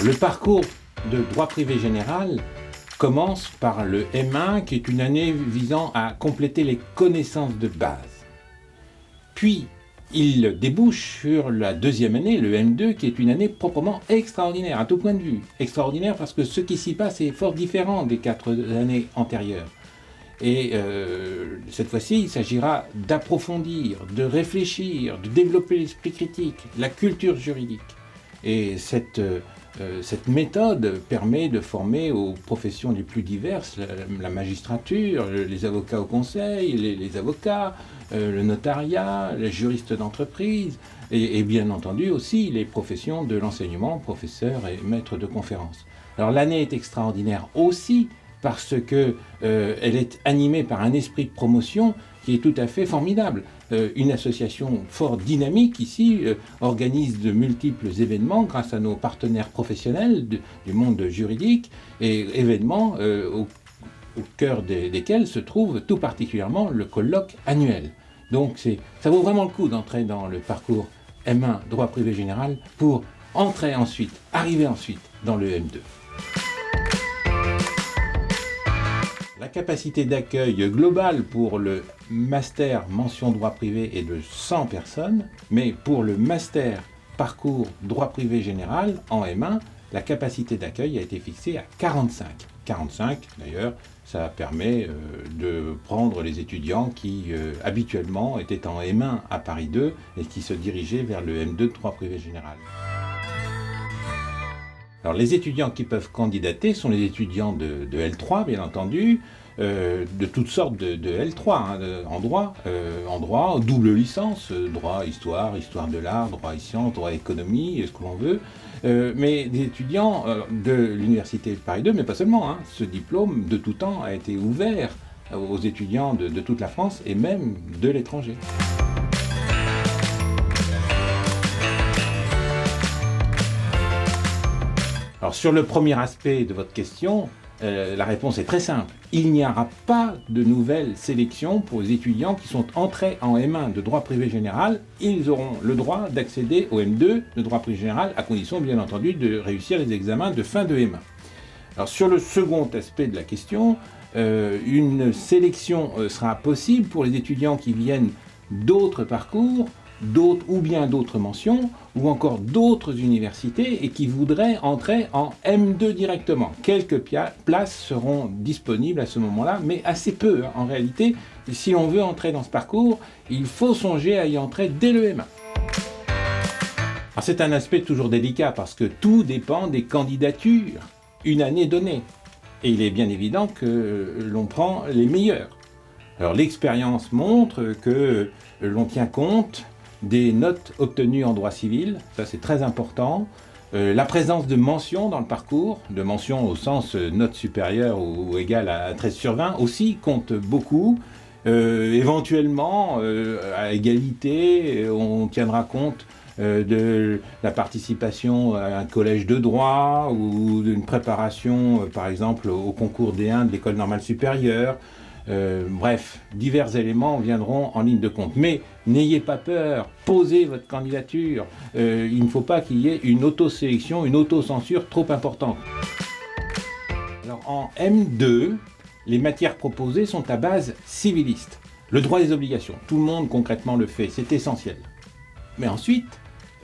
Le parcours de droit privé général commence par le M1, qui est une année visant à compléter les connaissances de base. Puis, il débouche sur la deuxième année, le M2, qui est une année proprement extraordinaire, à tout point de vue. Extraordinaire parce que ce qui s'y passe est fort différent des 4 années antérieures. Et cette fois-ci, il s'agira d'approfondir, de réfléchir, de développer l'esprit critique, la culture juridique. Et cette méthode permet de former aux professions les plus diverses, la magistrature, les avocats au conseil, les avocats, le notariat, les juristes d'entreprise, et bien entendu aussi les professions de l'enseignement, professeurs et maîtres de conférences. Alors l'année est extraordinaire aussi parce que elle est animée par un esprit de promotion qui est tout à fait formidable. Une association fort dynamique ici organise de multiples événements grâce à nos partenaires professionnels du monde juridique, et événements au cœur desquels se trouve tout particulièrement le colloque annuel. Donc ça vaut vraiment le coup d'entrer dans le parcours M1 droit privé général pour arriver ensuite dans le M2. La capacité d'accueil globale pour le master mention droit privé est de 100 personnes, mais pour le master parcours droit privé général en M1, la capacité d'accueil a été fixée à 45. 45 d'ailleurs, ça permet de prendre les étudiants qui habituellement étaient en M1 à Paris 2 et qui se dirigeaient vers le M2 de droit privé général. Alors les étudiants qui peuvent candidater sont les étudiants de L3 bien entendu, de toutes sortes de L3 en droit, double licence, droit, histoire de l'art, droit et sciences, droit et économie, ce que l'on veut, mais des étudiants de l'université de Paris 2, mais pas seulement, ce diplôme de tout temps a été ouvert aux étudiants de toute la France et même de l'étranger. Alors sur le premier aspect de votre question, la réponse est très simple. Il n'y aura pas de nouvelle sélection pour les étudiants qui sont entrés en M1 de droit privé général. Ils auront le droit d'accéder au M2 de droit privé général, à condition bien entendu de réussir les examens de fin de M1. Alors sur le second aspect de la question, une sélection sera possible pour les étudiants qui viennent d'autres parcours, d'autres mentions, ou encore d'autres universités et qui voudraient entrer en M2 directement. Quelques places seront disponibles à ce moment-là, mais assez peu en réalité. Si on veut entrer dans ce parcours, il faut songer à y entrer dès le M1. Alors c'est un aspect toujours délicat parce que tout dépend des candidatures une année donnée. Et il est bien évident que l'on prend les meilleurs. Alors l'expérience montre que l'on tient compte des notes obtenues en droit civil, ça c'est très important, la présence de mentions dans le parcours, de mentions au sens note supérieure ou égale à 13/20 aussi compte beaucoup, éventuellement à égalité on tiendra compte de la participation à un collège de droit ou d'une préparation par exemple au concours D1 de l'école normale supérieure. Bref, divers éléments viendront en ligne de compte. Mais n'ayez pas peur, posez votre candidature. Il ne faut pas qu'il y ait une autosélection, une autocensure trop importante. Alors en M2, les matières proposées sont à base civiliste. Le droit des obligations, tout le monde concrètement le fait, c'est essentiel. Mais ensuite,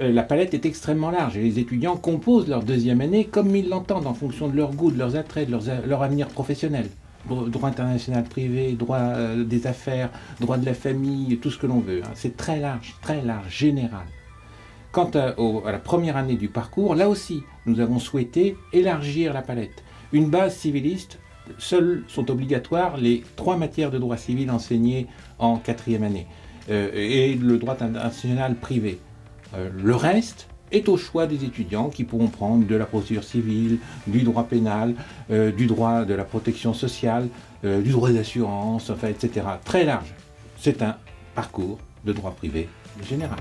la palette est extrêmement large et les étudiants composent leur deuxième année comme ils l'entendent en fonction de leur goût, de leurs attraits, de leur avenir professionnel. Droit international privé, droit des affaires, droit de la famille, tout ce que l'on veut. C'est très large, général. Quant à la première année du parcours, là aussi, nous avons souhaité élargir la palette. Une base civiliste, seules sont obligatoires les 3 matières de droit civil enseignées en 4e année, et le droit international privé. Le reste est au choix des étudiants qui pourront prendre de la procédure civile, du droit pénal, du droit de la protection sociale, du droit d'assurance, enfin, etc. Très large. C'est un parcours de droit privé général.